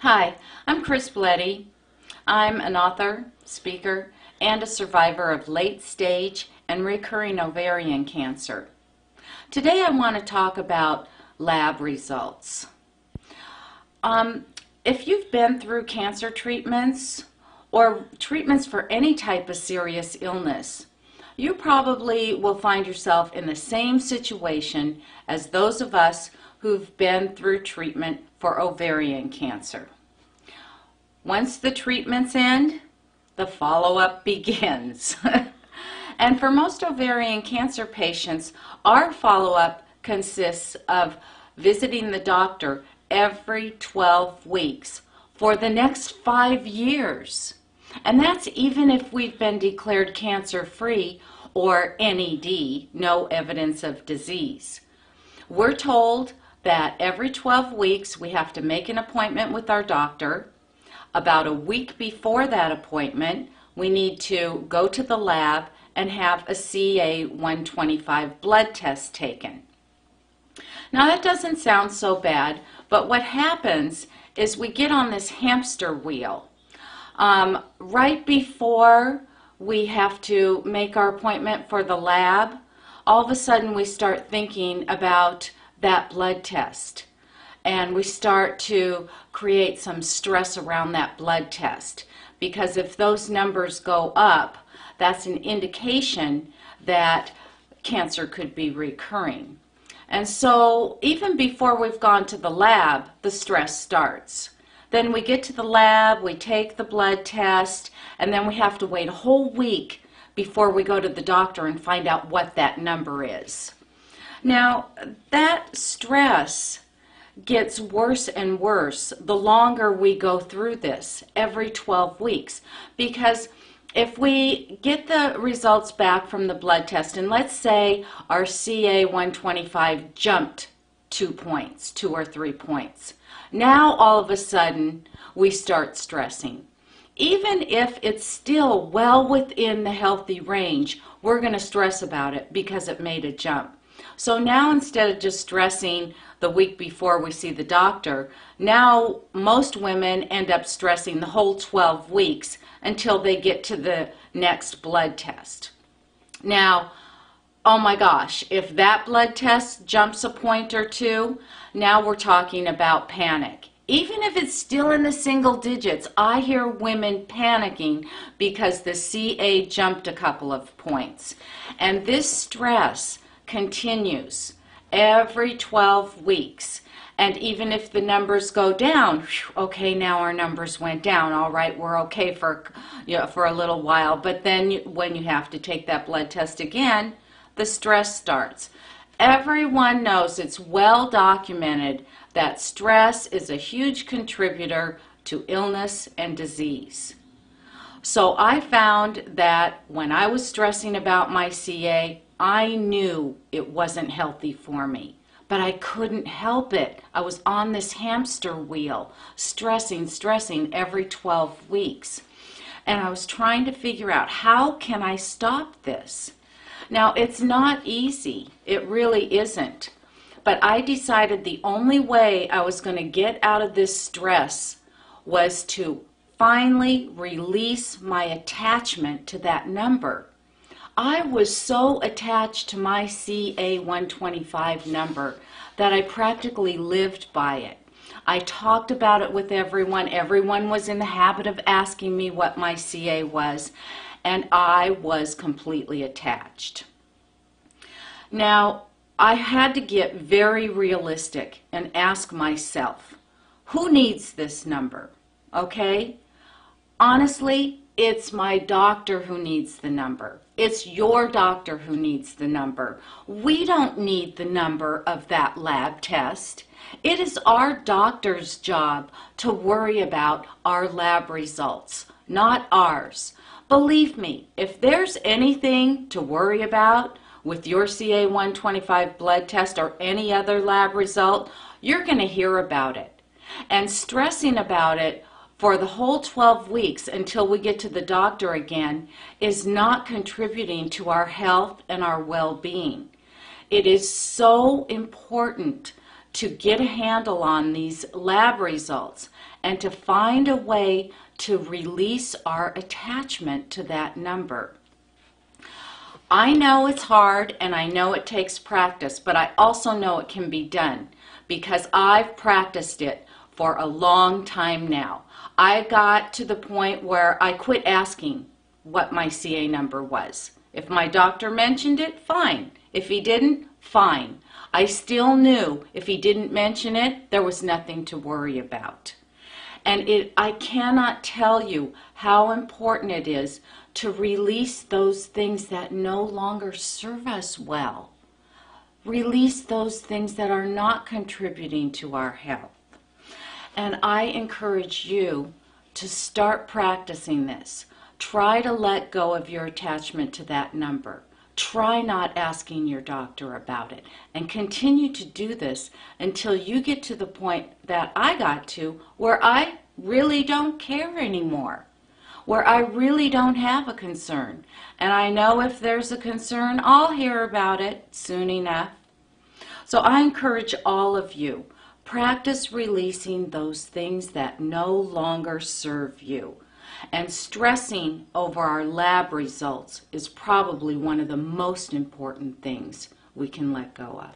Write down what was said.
Hi, I'm Chris Bleddy. I'm an author, speaker, and a survivor of late-stage and recurring ovarian cancer. Today I want to talk about lab results. If you've been through cancer treatments or treatments for any type of serious illness, you probably will find yourself in the same situation as those of us who've been through treatment for ovarian cancer. Once the treatments end, the follow-up begins. And for most ovarian cancer patients, our follow-up consists of visiting the doctor every 12 weeks for the next 5 years. And that's even if we've been declared cancer-free or N.E.D, no evidence of disease. We're told that every 12 weeks we have to make an appointment with our doctor. About a week before that appointment, we need to go to the lab and have a CA-125 blood test taken. Now that doesn't sound so bad, but what happens is we get on this hamster wheel. Right before we have to make our appointment for the lab, all of a sudden we start thinking about that blood test. And we start to create some stress around that blood test, because if those numbers go up, that's an indication that cancer could be recurring. And so even before we've gone to the lab, the stress starts. Then we get to the lab, we take the blood test, and then we have to wait a whole week before we go to the doctor and find out what that number is. Now, that stress gets worse and worse the longer we go through this every 12 weeks, because if we get the results back from the blood test, and let's say our CA-125 jumped 2 points, 2 or 3 points, now all of a sudden we start stressing. Even if it's still well within the healthy range, we're going to stress about it because it made a jump. So now, instead of just stressing the week before we see the doctor, now most women end up stressing the whole 12 weeks until they get to the next blood test. Now, oh my gosh, if that blood test jumps a point or two, now we're talking about panic. Even if it's still in the single digits, I hear women panicking because the CA jumped a couple of points. And this stress continues every 12 weeks. And even if the numbers go down, okay, now our numbers went down. All right, we're okay for a little while. But then when you have to take that blood test again, the stress starts. Everyone knows, it's well documented, that stress is a huge contributor to illness and disease. So I found that when I was stressing about my CA, I knew it wasn't healthy for me, but I couldn't help it. I was on this hamster wheel, stressing every 12 weeks. And I was trying to figure out, how can I stop this? Now, it's not easy. It really isn't. But I decided the only way I was going to get out of this stress was to finally release my attachment to that number. I was so attached to my CA-125 number that I practically lived by it. I talked about it with everyone. Everyone was in the habit of asking me what my CA was, and I was completely attached. Now, I had to get very realistic and ask myself, who needs this number? Okay? Honestly, it's my doctor who needs the number. It's your doctor who needs the number. We don't need the number of that lab test. It is our doctor's job to worry about our lab results, not ours. Believe me, if there's anything to worry about with your CA-125 blood test or any other lab result, you're going to hear about it. And stressing about it for the whole 12 weeks until we get to the doctor again is not contributing to our health and our well-being. It is so important to get a handle on these lab results and to find a way to release our attachment to that number. I know it's hard and I know it takes practice, but I also know it can be done because I've practiced it for a long time now. I got to the point where I quit asking what my CA number was. If my doctor mentioned it, fine. If he didn't, fine. I still knew if he didn't mention it, there was nothing to worry about. And I cannot tell you how important it is to release those things that no longer serve us well. Release those things that are not contributing to our health. And I encourage you to start practicing this. Try to let go of your attachment to that number. Try not asking your doctor about it, and continue to do this until you get to the point that I got to, where I really don't care anymore, where I really don't have a concern. And I know if there's a concern, I'll hear about it soon enough. So I encourage all of you, practice releasing those things that no longer serve you. And stressing over our lab results is probably one of the most important things we can let go of.